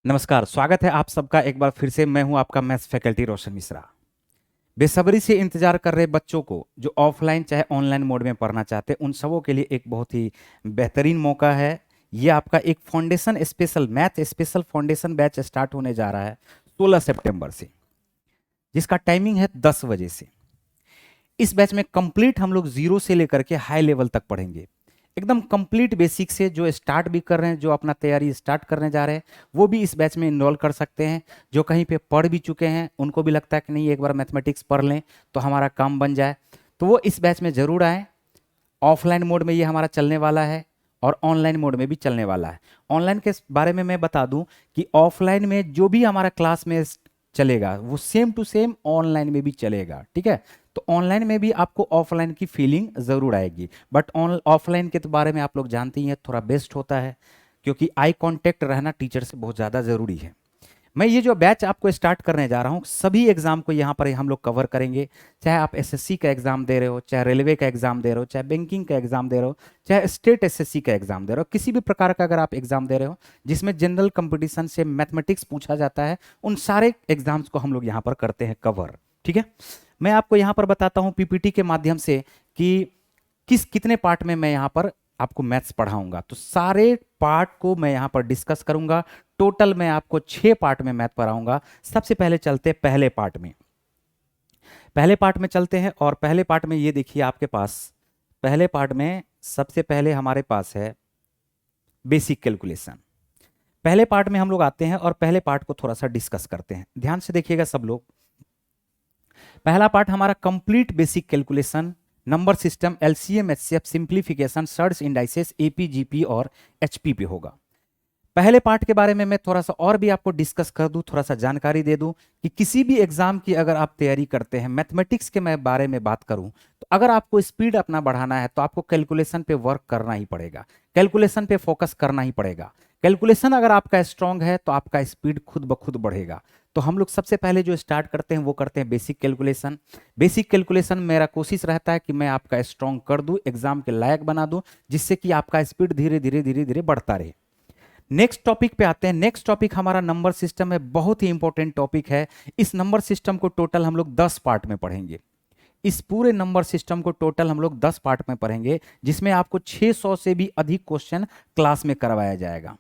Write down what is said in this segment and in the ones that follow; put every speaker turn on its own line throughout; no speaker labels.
नमस्कार, स्वागत है आप सबका एक बार फिर से। मैं हूं आपका मैथ्स फैकल्टी रोशन मिश्रा। बेसब्री से इंतजार कर रहे बच्चों को जो ऑफलाइन चाहे ऑनलाइन मोड में पढ़ना चाहते हैं, उन सबों के लिए एक बहुत ही बेहतरीन मौका है। ये आपका एक foundation special math special foundation batch start होने जा रहा है 16 सितंबर से, जिसका टाइमिंग है 10 बजे से। इस बैच में कंप्लीट हम लोग जीरो से लेकर के हाई लेवल तक पढ़ेंगे, एकदम कंप्लीट बेसिक से। जो स्टार्ट भी कर रहे हैं, जो अपना तैयारी स्टार्ट करने जा रहे हैं, वो भी इस बैच में इन्वॉल्व कर सकते हैं। जो कहीं पे पढ़ भी चुके हैं, उनको भी लगता है कि नहीं एक बार मैथमेटिक्स पढ़ लें तो हमारा काम बन जाए, तो वो इस बैच में ज़रूर आए। ऑफलाइन मोड में ये हमारा चलने वाला है और ऑनलाइन मोड में भी चलने वाला है। ऑनलाइन के बारे में मैं बता दूं कि ऑफलाइन में जो भी हमारा क्लास में चलेगा वो सेम टू सेम ऑनलाइन में भी चलेगा, ठीक है। तो ऑनलाइन में भी आपको ऑफलाइन की फीलिंग ज़रूर आएगी, बट ऑफलाइन के तो बारे में आप लोग जानते ही हैं, थोड़ा बेस्ट होता है क्योंकि आई कांटेक्ट रहना टीचर से बहुत ज़्यादा ज़रूरी है। मैं ये जो बैच आपको स्टार्ट करने जा रहा हूँ, सभी एग्जाम को यहाँ पर हम लोग कवर करेंगे। चाहे आप एसएससी का एग्जाम दे रहे हो, चाहे रेलवे का एग्जाम दे रहे हो, चाहे बैंकिंग का एग्जाम दे रहे हो, चाहे स्टेट एसएससी का एग्जाम दे रहे हो, किसी भी प्रकार का अगर आप एग्जाम दे रहे हो जिसमें जनरल कंपटीशन से मैथमेटिक्स पूछा जाता है, उन सारे एग्जाम्स को हम लोग यहाँ पर करते हैं कवर, ठीक है। मैं आपको यहाँ पर बताता हूँ पीपीटी के माध्यम से कि कितने पार्ट में मैं यहाँ पर आपको मैथ्स पढ़ाऊंगा। तो सारे पार्ट को मैं यहाँ पर डिस्कस करूंगा। टोटल मैं आपको 6 पार्ट में मैथ पढ़ाऊंगा। सबसे पहले चलते हैं पहले पार्ट में। पहले पार्ट में चलते हैं और पहले पार्ट में ये देखिए आपके पास, पहले पार्ट में सबसे पहले हमारे पास है बेसिक कैलकुलेशन। पहले पार्ट में हम लोग आते हैं और पहले पार्ट को थोड़ा सा डिस्कस करते हैं। ध्यान से देखिएगा सब लोग। पहला पार्ट हमारा complete basic calculation, number system, LCM, HCF, simplification, search indices, AP GP और एचपी पे होगा। पहले पार्ट के बारे में मैं थोड़ा सा और भी आपको डिस्कस कर दूं, थोड़ा सा जानकारी दे दूं कि किसी भी एग्जाम की अगर आप तैयारी करते हैं, मैथमेटिक्स के मैं बारे में बात करूं, तो अगर आपको स्पीड अपना बढ़ाना है तो आपको कैलकुलेशन पे वर्क करना ही पड़ेगा, कैलकुलेशन पे फोकस करना ही पड़ेगा। कैलकुलेशन अगर आपका स्ट्रांग है तो आपका स्पीड खुद ब खुद बढ़ेगा। तो हम लोग सबसे पहले जो स्टार्ट करते हैं वो करते हैं बेसिक कैलकुलेशन। बेसिक कैलकुलेशन मेरा कोशिश रहता है कि मैं आपका स्ट्रांग कर दूं, एग्जाम के लायक बना दूं, जिससे कि आपका स्पीड धीरे धीरे धीरे धीरे बढ़ता रहे। नेक्स्ट टॉपिक पे आते हैं। नेक्स्ट टॉपिक हमारा नंबर सिस्टम है, बहुत ही इंपॉर्टेंट टॉपिक है। इस नंबर सिस्टम को टोटल हम लोग 10 पार्ट में पढ़ेंगे। इस पूरे नंबर सिस्टम को टोटल हम लोग 10 पार्ट में पढ़ेंगे, जिसमें आपको 600 से भी अधिक क्वेश्चन क्लास में करवाया जाएगा।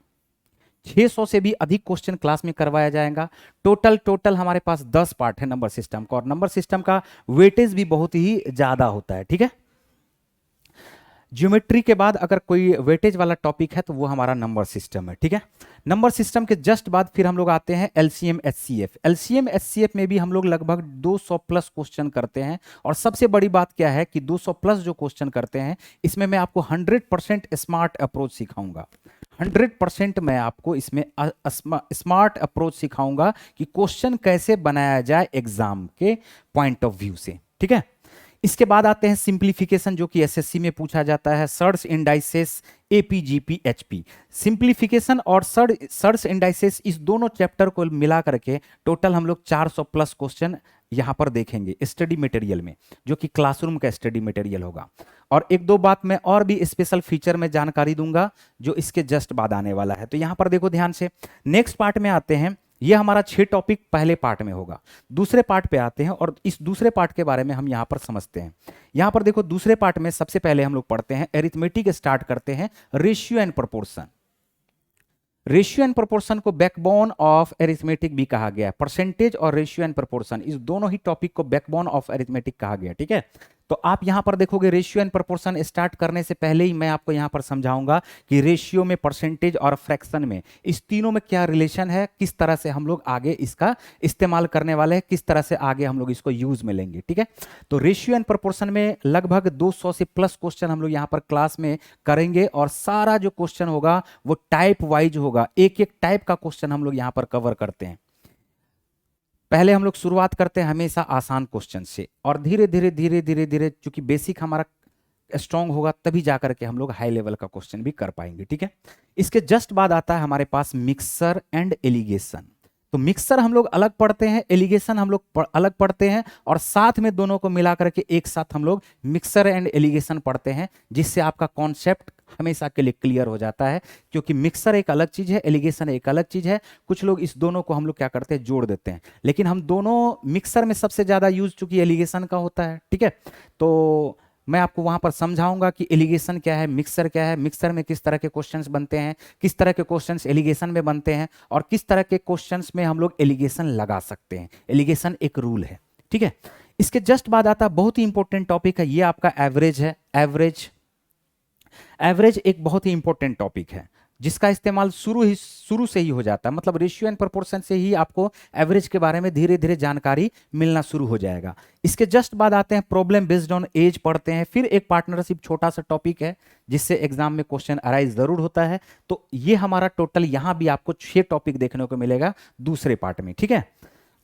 600 से भी अधिक क्वेश्चन क्लास में करवाया जाएगा। टोटल टोटल हमारे पास 10 पार्ट है नंबर सिस्टम का, और नंबर सिस्टम का वेटेज भी बहुत ही ज्यादा होता है, ठीक है। ज्योमेट्री के बाद अगर कोई वेटेज वाला टॉपिक है तो वो हमारा नंबर सिस्टम है, ठीक है। नंबर सिस्टम के जस्ट बाद फिर हम लोग आते हैं एलसीएम एचसीएफ। एलसीएम एचसीएफ में भी हम लोग लगभग 200 प्लस क्वेश्चन करते हैं, और सबसे बड़ी बात क्या है कि 200 प्लस जो क्वेश्चन करते हैं, इसमें मैं आपको 100% स्मार्ट अप्रोच सिखाऊंगा। 100% मैं आपको इसमें स्मार्ट अप्रोच सिखाऊंगा कि क्वेश्चन कैसे बनाया जाए एग्जाम के पॉइंट ऑफ व्यू से, ठीक है। इसके बाद आते हैं सिंप्लीफिकेशन, जो कि एसएससी में पूछा जाता है। Search indices, AP GP, HP. Simplification और सर्च इंडाइसेस, इस दोनों चैप्टर को मिला करके टोटल हम लोग 400 प्लस क्वेश्चन यहां पर देखेंगे स्टडी मटेरियल में, जो कि क्लासरूम का स्टडी मटेरियल होगा। और एक दो बात मैं और भी स्पेशल फीचर में जानकारी दूंगा जो इसके जस्ट बाद आने वाला है। तो यहां पर देखो ध्यान से। नेक्स्ट पार्ट में आते हैं। ये हमारा 6 टॉपिक पहले पार्ट में होगा। दूसरे पार्ट पे आते हैं और इस दूसरे पार्ट के बारे में हम यहां पर समझते हैं। यहां पर देखो, दूसरे पार्ट में सबसे पहले हम लोग पढ़ते हैं एरिथमेटिक, स्टार्ट करते हैं ratio and proportion. Ratio and proportion को बैकबोन ऑफ एरिथमेटिक भी कहा गया है। परसेंटेज और रेशियो एंड प्रोपोर्शन, इस दोनों ही टॉपिक को बैकबोन ऑफ एरिथमेटिक कहा गया, ठीक है। तो आप यहां पर देखोगे, रेशियो एंड प्रोपोर्शन स्टार्ट करने से पहले ही मैं आपको यहां पर समझाऊंगा कि रेशियो में, परसेंटेज और फ्रैक्शन में, इस तीनों में क्या रिलेशन है, किस तरह से हम लोग आगे इसका इस्तेमाल करने वाले हैं, किस तरह से आगे हम लोग इसको यूज में लेंगे, ठीक है। तो रेशियो एंड प्रोपोर्शन में लगभग 200 से प्लस क्वेश्चन हम लोग यहां पर क्लास में करेंगे, और सारा जो क्वेश्चन होगा वो टाइप वाइज होगा। एक एक टाइप का क्वेश्चन हम लोग यहां पर कवर करते हैं। पहले हम लोग शुरुआत करते हैं हमेशा आसान क्वेश्चन से, और धीरे धीरे धीरे धीरे धीरे, चूंकि बेसिक हमारा स्ट्रांग होगा तभी जाकर के हम लोग हाई लेवल का क्वेश्चन भी कर पाएंगे, ठीक है। इसके जस्ट बाद आता है हमारे पास मिक्सर एंड एलिगेशन। तो मिक्सर हम लोग अलग पढ़ते हैं, एलिगेशन हम लोग अलग पढ़ते हैं, और साथ में दोनों को मिला करके एक साथ हम लोग मिक्सर एंड एलिगेशन पढ़ते हैं, जिससे आपका कॉन्सेप्ट हमेशा के लिए क्लियर हो जाता है। क्योंकि मिक्सर एक अलग चीज है, एलिगेशन एक अलग चीज है। कुछ लोग इस दोनों को हम लोग क्या करते हैं, जोड़ देते हैं, लेकिन हम दोनों मिक्सर में सबसे ज्यादा यूज चूंकि एलिगेशन का होता है, ठीक है। तो मैं आपको वहां पर समझाऊंगा कि एलिगेशन क्या है, मिक्सर क्या है, मिक्सर में किस तरह के क्वेश्चंस बनते हैं, किस तरह के क्वेश्चंस एलिगेशन में बनते हैं, और किस तरह के क्वेश्चंस में हम लोग एलिगेशन लगा सकते हैं। एलिगेशन एक रूल है, ठीक है। इसके जस्ट बाद आता बहुत ही इंपॉर्टेंट टॉपिक है, ये आपका एवरेज है। एवरेज, एवरेज एक बहुत ही इंपॉर्टेंट टॉपिक है, जिसका इस्तेमाल शुरू से ही हो जाता है। मतलब रेशियो एंड प्रोपोर्शन से ही आपको एवरेज के बारे में धीरे धीरे जानकारी मिलना शुरू हो जाएगा। इसके जस्ट बाद आते हैं प्रॉब्लम बेस्ड ऑन एज पढ़ते हैं। फिर एक पार्टनरशिप छोटा सा टॉपिक है, जिससे एग्जाम में क्वेश्चन अराइज जरूर होता है। तो ये हमारा टोटल यहां भी आपको 6 टॉपिक देखने को मिलेगा दूसरे पार्ट में, ठीक है।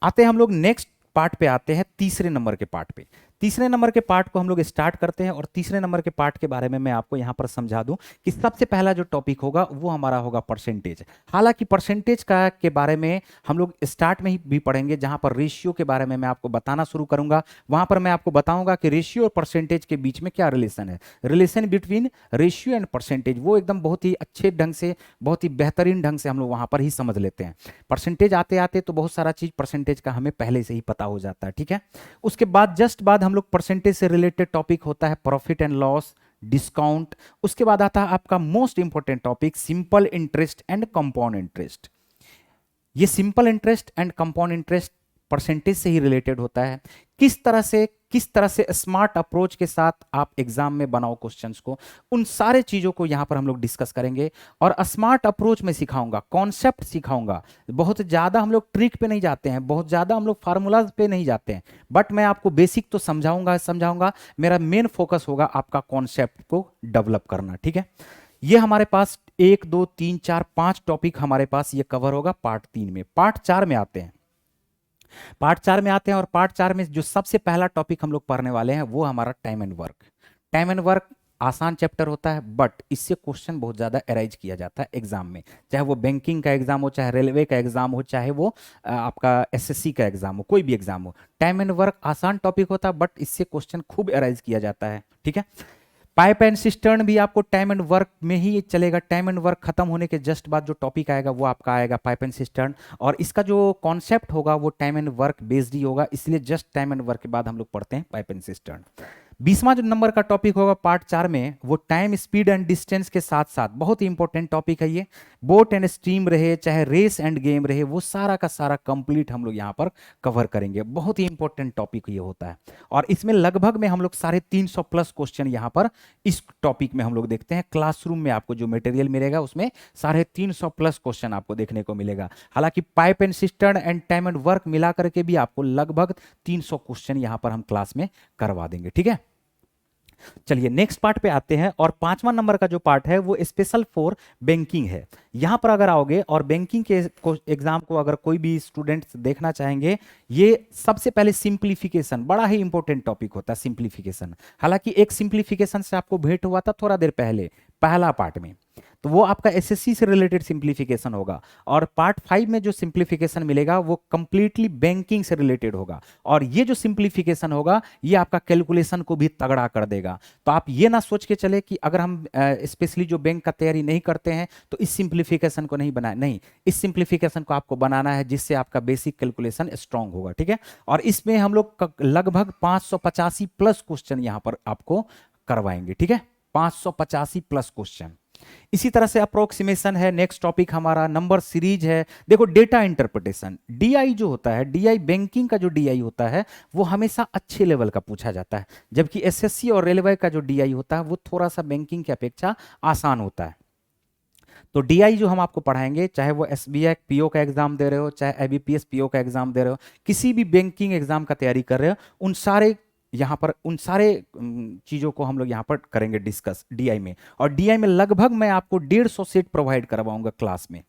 आते हैं हम लोग नेक्स्ट पार्ट पे, आते हैं तीसरे नंबर के पार्ट पे। तीसरे नंबर के पार्ट को हम लोग स्टार्ट करते हैं, और तीसरे नंबर के पार्ट के बारे में मैं आपको यहां पर समझा दूं कि सबसे पहला जो टॉपिक होगा वो हमारा होगा परसेंटेज। हालांकि परसेंटेज का के बारे में हम लोग स्टार्ट में ही भी पढ़ेंगे, जहां पर रेशियो के बारे में मैं आपको बताना शुरू करूंगा। वहां पर मैं आपको बताऊंगा कि रेशियो और परसेंटेज के बीच में क्या रिलेशन है। Relation between ratio and percentage वो एकदम बहुत ही अच्छे ढंग से, बहुत ही बेहतरीन ढंग से हम लोग वहां पर ही समझ लेते हैं। परसेंटेज आते आते तो बहुत सारा चीज परसेंटेज का हमें पहले से ही पता हो जाता है, ठीक है। उसके बाद जस्ट बाद हम लोग परसेंटेज से रिलेटेड टॉपिक होता है प्रॉफिट एंड लॉस, डिस्काउंट। उसके बाद आता है आपका most important topic simple interest and compound interest. ये simple interest and compound interest percentage से ही रिलेटेड होता है। किस तरह से स्मार्ट अप्रोच के साथ आप एग्जाम में बनाओ क्वेश्चंस को, उन सारे चीजों को यहां पर हम लोग डिस्कस करेंगे। और स्मार्ट अप्रोच में सिखाऊंगा, कॉन्सेप्ट सिखाऊंगा। बहुत ज्यादा हम लोग ट्रिक पे नहीं जाते हैं, बहुत ज्यादा हम लोग फार्मूलाज पे नहीं जाते हैं, बट मैं आपको बेसिक तो समझाऊंगा। मेरा मेन फोकस होगा आपका कॉन्सेप्ट को डेवलप करना, ठीक है। ये हमारे पास 1 2 3 4 5 टॉपिक हमारे पास ये कवर होगा पार्ट 3 में। पार्ट 4 में आते हैं। और पार्ट 4 में जो सबसे पहला टॉपिक हम लोग पढ़ने वाले हैं वो हमारा time and work. Time and work आसान चैप्टर होता है, बट इससे क्वेश्चन बहुत ज्यादा अराइज किया जाता है एग्जाम में, चाहे वो बैंकिंग का एग्जाम हो, चाहे रेलवे का एग्जाम हो, चाहे वो आपका एसएससी का एग्जाम हो, कोई भी एग्जाम हो। टाइम एंड वर्क आसान टॉपिक होता है, बट इससे क्वेश्चन खूब अराइज किया जाता है, ठीक है। पाइप एंड सिस्टर्न भी आपको टाइम एंड वर्क में ही चलेगा। टाइम एंड वर्क खत्म होने के जस्ट बाद जो टॉपिक आएगा वो आपका आएगा पाइप एंड सिस्टर्न, और इसका जो कॉन्सेप्ट होगा वो टाइम एंड वर्क बेस्ड ही होगा, इसलिए जस्ट टाइम एंड वर्क के बाद हम लोग पढ़ते हैं पाइप एंड सिस्टर्न। 20वां जो नंबर का टॉपिक होगा पार्ट 4 में, वो टाइम स्पीड एंड डिस्टेंस के साथ साथ बहुत ही इंपॉर्टेंट टॉपिक है ये। बोट एंड स्ट्रीम रहे, चाहे रेस एंड गेम रहे, वो सारा का सारा कंप्लीट हम लोग यहाँ पर कवर करेंगे। बहुत ही इंपॉर्टेंट टॉपिक ये होता है, और इसमें लगभग में हम लोग 350 प्लस क्वेश्चन यहाँ पर इस टॉपिक में हम लोग देखते हैं। क्लासरूम में आपको जो मटेरियल मिलेगा उसमें 350 प्लस क्वेश्चन आपको देखने को मिलेगा। हालांकि pipe and cistern and time and work मिला करके भी आपको लगभग 300 क्वेश्चन यहाँ पर हम क्लास में करवा देंगे, ठीक है। चलिए नेक्स्ट पार्ट पे आते हैं, और 5वां नंबर का जो पार्ट है वो स्पेशल फॉर बैंकिंग है। यहां पर अगर आओगे और बैंकिंग के एग्जाम को अगर कोई भी स्टूडेंट्स देखना चाहेंगे, ये सबसे पहले सिंप्लीफिकेशन बड़ा ही इंपॉर्टेंट टॉपिक होता है। सिंप्लीफिकेशन, हालांकि एक सिंप्लीफिकेशन से आपको भेंट हुआ था थोड़ा देर पहले पहला पार्ट में, तो वो आपका एसएससी से रिलेटेड सिंप्लीफिकेशन होगा। और पार्ट 5 में जो सिंप्लीफिकेशन मिलेगा वो कंप्लीटली बैंकिंग से रिलेटेड होगा, और ये जो सिंप्लीफिकेशन होगा ये आपका कैलकुलेशन को भी तगड़ा कर देगा। तो आप ये ना सोच के चले कि अगर हम स्पेशली जो बैंक का तैयारी नहीं करते हैं तो इस सिंप्लीफिकेशन को नहीं बनाए, नहीं, इस सिंप्लीफिकेशन को आपको बनाना है जिससे आपका बेसिक कैलकुलेशन स्ट्रांग होगा, ठीक है। और इसमें हम लोग लगभग 585 प्लस क्वेश्चन यहां पर आपको करवाएंगे, ठीक है। 585 प्लस क्वेश्चन। इसी तरह से अप्रोक्सीमेशन है। नेक्स्ट टॉपिक हमारा नंबर सीरीज है। देखो डेटा इंटरप्रिटेशन, डीआई जो होता है, डीआई बैंकिंग का जो डीआई होता है वो हमेशा अच्छे लेवल का पूछा जाता है, जबकि एसएससी और रेलवे का जो डीआई होता है वो थोड़ा सा बैंकिंग की अपेक्षा आसान होता है। तो डीआई जो हम आपको पढ़ाएंगे, चाहे वो एसबीआई पीओ का एग्जाम दे रहे हो, चाहे आईबीपीएस पीओ का एग्जाम दे रहे हो, किसी भी बैंकिंग एग्जाम का तैयारी कर रहे हो, उन सारे चीज़ों को हम लोग यहाँ पर करेंगे डिस्कस डीआई में। और डीआई में लगभग मैं आपको 150 सेट प्रोवाइड करवाऊंगा क्लास में,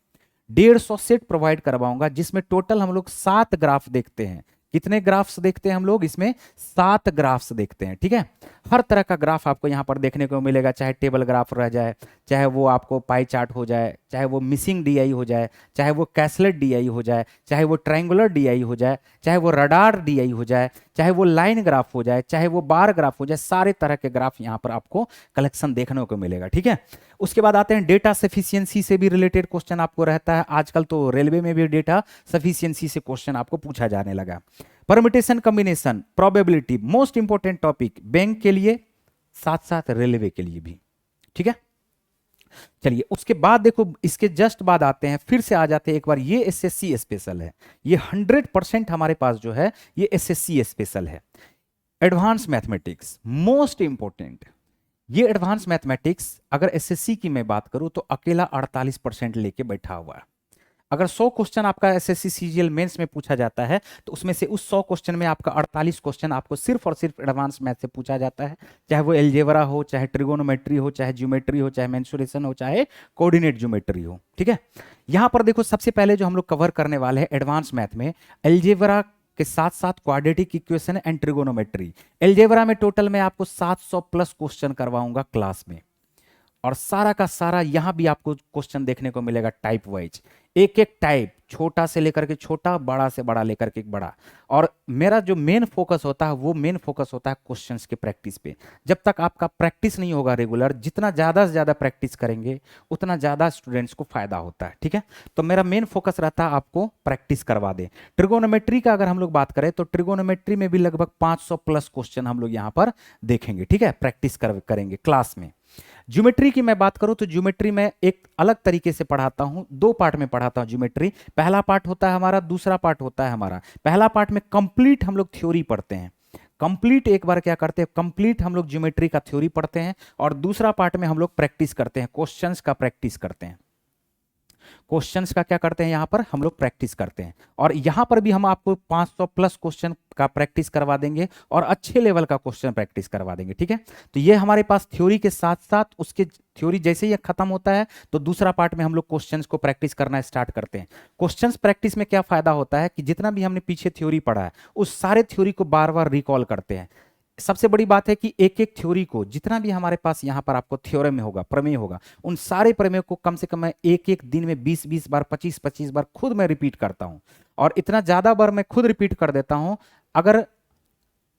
150 सेट प्रोवाइड करवाऊंगा, जिसमें टोटल हम लोग 7 ग्राफ देखते हैं कितने ग्राफ्स देखते हैं हम लोग इसमें? 7 ग्राफ्स देखते हैं, ठीक है। हर तरह का ग्राफ आपको यहाँ पर देखने को मिलेगा, चाहे टेबल ग्राफ रह जाए, चाहे वो आपको पाई चार्ट हो जाए, चाहे वो मिसिंग डीआई हो जाए, चाहे वो कैसलेट डीआई हो जाए, चाहे वो ट्रायंगुलर डीआई हो जाए, चाहे वो रडार डीआई हो जाए, चाहे वो लाइन ग्राफ हो जाए, चाहे वो बार ग्राफ हो जाए, सारे तरह के ग्राफ यहाँ पर आपको कलेक्शन देखने को मिलेगा, ठीक है। उसके बाद आते हैं डेटा सफिशियंसी से भी रिलेटेड क्वेश्चन आपको रहता है। आजकल तो रेलवे में भी डेटा सफिशियंसी से क्वेश्चन आपको पूछा जाने लगा। Permutation combination, probability, most important topic bank के लिए, साथ साथ रेलवे के लिए भी, ठीक है। चलिए उसके बाद देखो, इसके जस्ट बाद आते हैं, फिर से आ जाते हैं एक बार, ये एसएससी स्पेशल है, ये 100% हमारे पास जो है ये एसएससी स्पेशल है। एडवांस मैथमेटिक्स मोस्ट इंपॉर्टेंट, ये एडवांस मैथमेटिक्स अगर एसएससी की मैं बात करूं तो अकेला 48% लेके बैठा हुआ है। अगर 100 क्वेश्चन आपका एसएससी सीजीएल मेंस में पूछा जाता है तो उसमें से उस 100 क्वेश्चन में आपका 48 क्वेश्चन आपको सिर्फ और सिर्फ एडवांस मैथ से पूछा जाता है, चाहे वो एलजेब्रा हो, चाहे ट्रिगोनोमेट्री हो, चाहे ज्योमेट्री हो, चाहे मेंसुरेशन हो, चाहे कोऑर्डिनेट ज्योमेट्री हो, ठीक है। यहां पर देखो सबसे पहले जो हम लोग कवर करने वाले हैं एडवांस मैथ में, एलजेब्रा के साथ साथ quadratic equation and trigonometry. Algebra में टोटल में आपको 700 प्लस क्वेश्चन करवाऊंगा क्लास में, और सारा का सारा यहां भी आपको क्वेश्चन देखने को मिलेगा टाइप वाइज, एक एक टाइप, छोटा से लेकर के छोटा, बड़ा से बड़ा लेकर के बड़ा। और मेरा जो मेन फोकस होता है वो मेन फोकस होता है क्वेश्चंस के प्रैक्टिस पे। जब तक आपका प्रैक्टिस नहीं होगा रेगुलर, जितना ज़्यादा से ज़्यादा प्रैक्टिस करेंगे उतना ज़्यादा स्टूडेंट्स को फायदा होता है, ठीक है। तो मेरा मेन फोकस रहता है आपको प्रैक्टिस करवा दें। ट्रिगोनोमेट्री का अगर हम लोग बात करें तो ट्रिगोनोमेट्री में भी लगभग 500 प्लस क्वेश्चन हम लोग यहाँ पर देखेंगे, ठीक है, प्रैक्टिस करेंगे क्लास में। ज्योमेट्री की मैं बात करूं तो ज्योमेट्री में एक अलग तरीके से पढ़ाता हूं, 2 पार्ट में पढ़ाता हूं ज्योमेट्री। पहला पार्ट होता है हमारा, दूसरा पार्ट होता है हमारा। पहला पार्ट में कंप्लीट हम लोग थ्योरी पढ़ते हैं, कंप्लीट एक बार क्या करते हैं, कंप्लीट हम लोग ज्योमेट्री का थ्योरी पढ़ते हैं, और दूसरा पार्ट में हम लोग प्रैक्टिस करते हैं, क्वेश्चंस का प्रैक्टिस करते हैं। क्वेश्चंस का क्या करते हैं यहाँ पर हम लोग प्रैक्टिस करते हैं, और यहाँ पर भी हम आपको 500 प्लस क्वेश्चन का प्रैक्टिस करवा देंगे और अच्छे लेवल का क्वेश्चन प्रैक्टिस करवा देंगे, ठीक है। तो ये हमारे पास थ्योरी के साथ साथ, उसके थ्योरी जैसे ही खत्म होता है तो दूसरा पार्ट में हम लोग क्वेश्चंस को प्रैक्टिस करना स्टार्ट करते हैं। क्वेश्चंस प्रैक्टिस में क्या फायदा होता है कि जितना भी हमने पीछे थ्योरी पढ़ा है उस सारे थ्योरी को बार बार रिकॉल करते हैं। सबसे बड़ी बात है कि एक एक थ्योरी को, जितना भी हमारे पास यहाँ पर आपको थ्योरम होगा, प्रमेय होगा, उन सारे प्रमेय को कम से कम मैं एक एक दिन में 20-20 बार, 25-25 बार खुद मैं रिपीट करता हूँ, और इतना ज्यादा बार मैं खुद रिपीट कर देता हूँ। अगर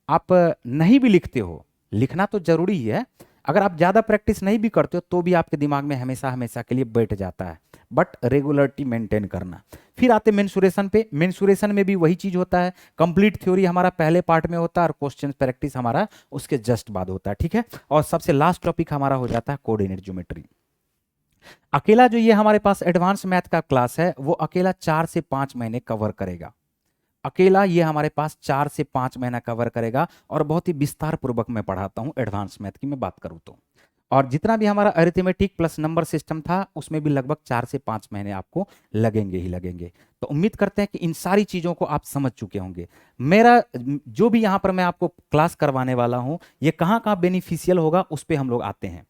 आप नहीं भी लिखते हो, लिखना तो जरूरी ही है, अगर आप ज्यादा प्रैक्टिस नहीं भी करते हो तो भी आपके दिमाग में हमेशा हमेशा के लिए बैठ जाता है, बट रेगुलरिटी मेंटेन करना। फिर आते मेंसुरेशन पे। मेंसुरेशन में भी वही चीज होता है, कंप्लीट थ्योरी हमारा पहले पार्ट में होता है और क्वेश्चन प्रैक्टिस हमारा उसके जस्ट बाद होता है, ठीक है। और सबसे लास्ट टॉपिक हमारा हो जाता है कोऑर्डिनेट ज्योमेट्री। अकेला जो ये हमारे पास एडवांस मैथ का क्लास है वो अकेला 4 से 5 महीने कवर करेगा, अकेला ये हमारे पास 4 से 5 महीना कवर करेगा, और बहुत ही विस्तार पूर्वक मैं पढ़ाता हूं एडवांस मैथ की मैं बात करूं तो। और जितना भी हमारा अरिथमेटिक प्लस नंबर सिस्टम था उसमें भी लगभग 4 से 5 महीने आपको लगेंगे ही लगेंगे। तो उम्मीद करते हैं कि इन सारी चीजों को आप समझ चुके होंगे। मेरा जो भी यहाँ पर मैं आपको क्लास करवाने वाला हूँ ये कहाँ कहाँ बेनिफिशियल होगा उस पर हम लोग आते हैं।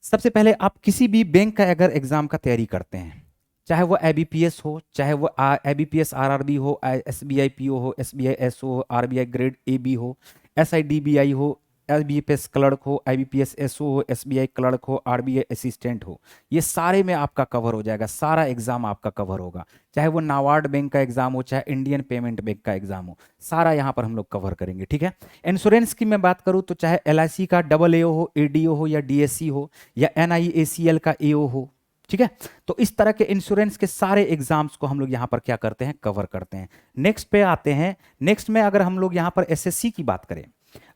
सबसे पहले आप किसी भी बैंक का अगर एग्जाम का तैयारी करते हैं, चाहे वो एबीपीएस हो, चाहे वो एबीपीएस आरआरबी हो, एसबीआई पीओ हो, एसबीआई एसओ हो, आरबीआई ग्रेड एबी हो, एसआईडीबीआई हो, एबीपीएस क्लर्क हो, आईबीपीएस एसओ हो, एसबीआई क्लर्क हो, आरबीआई असिस्टेंट हो, ये सारे में आपका कवर हो जाएगा, सारा एग्जाम आपका कवर होगा। चाहे वो नाबार्ड बैंक का एग्जाम हो, चाहे इंडियन पेमेंट बैंक का एग्जाम हो, सारा यहाँ पर हम लोग कवर करेंगे, ठीक है। इंश्योरेंस की मैं बात करूँ तो चाहे एलआईसी का डबल एओ हो, एडीओ हो, या डीएससी हो, या एनआईएसीएल का एओ हो, ठीक है। तो इस तरह के इंश्योरेंस के सारे एग्जाम्स को हम लोग यहाँ पर क्या करते हैं, कवर करते हैं। नेक्स्ट पे आते हैं। नेक्स्ट में अगर हम लोग यहाँ पर एसएससी की बात करें,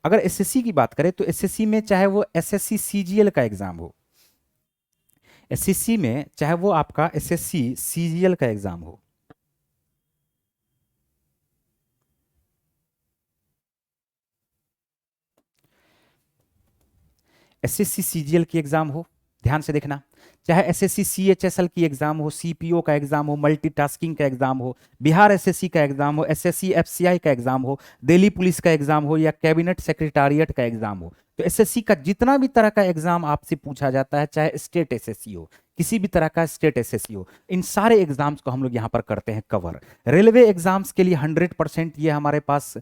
अगर एसएससी की बात करें तो एसएससी में चाहे वो एसएससी सीजीएल का एग्जाम हो, एसएससी में चाहे वो आपका एसएससी सीजीएल का एग्जाम हो, एसएससी सीजीएल की एग्जाम हो, ध्यान से देखना, चाहे एसएससी सीएचएसएल की एग्जाम हो, सीपीओ का एग्जाम हो, मल्टीटास्किंग का एग्जाम हो, बिहार एसएससी का एग्जाम हो, एसएससी एफसीआई का एग्जाम हो, दिल्ली पुलिस का एग्जाम हो, या कैबिनेट सेक्रेटारिएट का एग्जाम हो, तो एसएससी का जितना भी तरह का एग्जाम आपसे पूछा जाता है, चाहे स्टेट एसएससी हो, किसी भी तरह का स्टेट एसएससी हो, इन सारे एग्जाम्स को हम लोग यहाँ पर करते हैं कवर। रेलवे एग्जाम्स के लिए 100% ये हमारे पास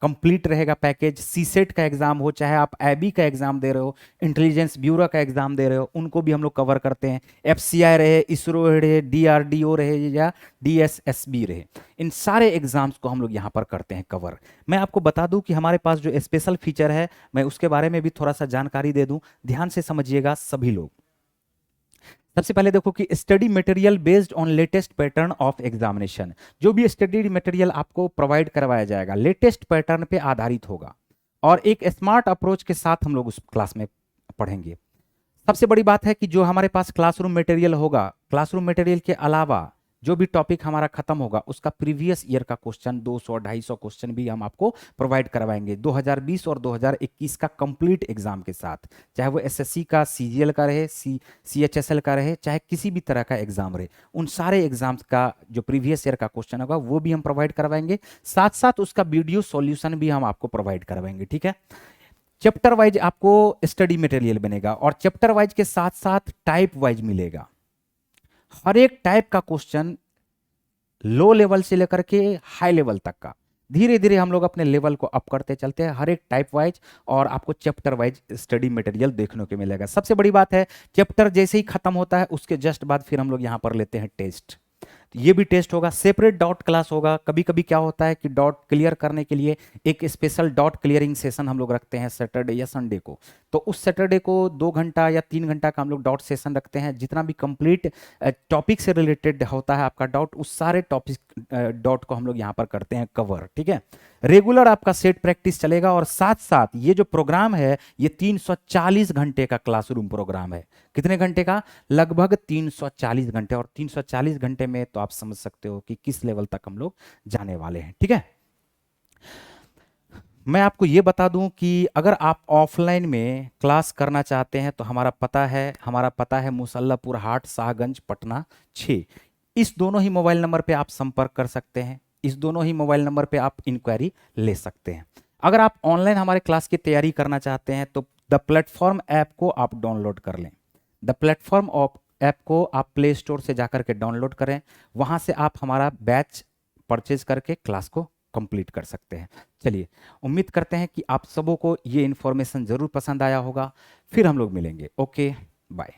कंप्लीट रहेगा पैकेज। सीसेट का एग्जाम हो, चाहे आप एबी का एग्जाम दे रहे हो, इंटेलिजेंस ब्यूरो का एग्जाम दे रहे हो, उनको भी हम लोग कवर करते हैं। एफसीआई रहे, इसरो रहे, डीआरडीओ रहे या डीएसएसबी रहे, इन सारे एग्जाम्स को हम लोग यहाँ पर करते हैं कवर। मैं आपको बता दूं कि हमारे पास जो स्पेशल फीचर है, मैं उसके बारे में भी थोड़ा सा जानकारी दे दूं, ध्यान से समझिएगा सभी लोग। सबसे पहले देखो कि study material based on latest pattern of examination. जो भी स्टडी मटेरियल आपको प्रोवाइड करवाया जाएगा लेटेस्ट पैटर्न पे आधारित होगा और एक स्मार्ट अप्रोच के साथ हम लोग उस क्लास में पढ़ेंगे। सबसे बड़ी बात है कि जो हमारे पास क्लासरूम मटेरियल होगा, क्लासरूम मटेरियल के अलावा जो भी टॉपिक हमारा खत्म होगा उसका प्रीवियस ईयर का क्वेश्चन 200-250 क्वेश्चन भी हम आपको प्रोवाइड करवाएंगे 2020 और 2021 का कंप्लीट एग्जाम के साथ। चाहे वो एसएससी का, सीजीएल का रहे, सीएचएसएल का रहे, चाहे किसी भी तरह का एग्जाम रहे, उन सारे एग्जाम्स का जो प्रीवियस ईयर का क्वेश्चन होगा वो भी हम प्रोवाइड करवाएंगे। साथ साथ उसका वीडियो सॉल्यूशन भी हम आपको प्रोवाइड करवाएंगे। ठीक है, चैप्टर वाइज आपको स्टडी मटेरियल बनेगा और चैप्टर वाइज के साथ साथ टाइप वाइज मिलेगा। हर एक टाइप का क्वेश्चन लो लेवल से लेकर के हाई लेवल तक का, धीरे धीरे हम लोग अपने लेवल को अप करते चलते हैं, हर एक टाइप वाइज और आपको चैप्टर वाइज स्टडी मटेरियल देखने को मिलेगा। सबसे बड़ी बात है, चैप्टर जैसे ही खत्म होता है उसके जस्ट बाद फिर हम लोग यहां पर लेते हैं टेस्ट। ये भी टेस्ट होगा, सेपरेट डाउट क्लास होगा। कभी कभी क्या होता है कि डाउट क्लियर करने के लिए एक स्पेशल डाउट क्लियरिंग सेशन हम लोग रखते हैं सैटरडे या संडे को। तो उस सैटरडे को 2 घंटा या 3 घंटा का हम लोग डाउट सेशन रखते हैं। जितना भी कंप्लीट टॉपिक से रिलेटेड होता है आपका डाउट, उस सारे टॉपिक डाउट को हम लोग यहाँ पर करते हैं कवर। ठीक है, रेगुलर आपका सेट प्रैक्टिस चलेगा और साथ साथ ये जो प्रोग्राम है ये 340 घंटे का क्लासरूम प्रोग्राम है। कितने घंटे का? लगभग 340 घंटे। और 340 घंटे में तो आप समझ सकते हो कि किस लेवल तक हम लोग जाने वाले हैं। ठीक है, मैं आपको ये बता दूं कि अगर आप ऑफलाइन में क्लास करना चाहते हैं तो हमारा पता है मुसल्लापुर हाट, शाहगंज, पटना 6। इस दोनों ही मोबाइल नंबर पे आप संपर्क कर सकते हैं, इस दोनों ही मोबाइल नंबर पे आप इंक्वायरी ले सकते हैं। अगर आप ऑनलाइन हमारे क्लास की तैयारी करना चाहते हैं तो द प्लेटफॉर्म ऐप को आप डाउनलोड कर लें। द प्लेटफॉर्म ऐप को आप प्ले स्टोर से जाकर के डाउनलोड करें, वहां से आप हमारा बैच परचेज करके क्लास को कंप्लीट कर सकते हैं। चलिए, उम्मीद करते हैं कि आप सबों को ये इन्फॉर्मेशन जरूर पसंद आया होगा। फिर हम लोग मिलेंगे। Okay, bye.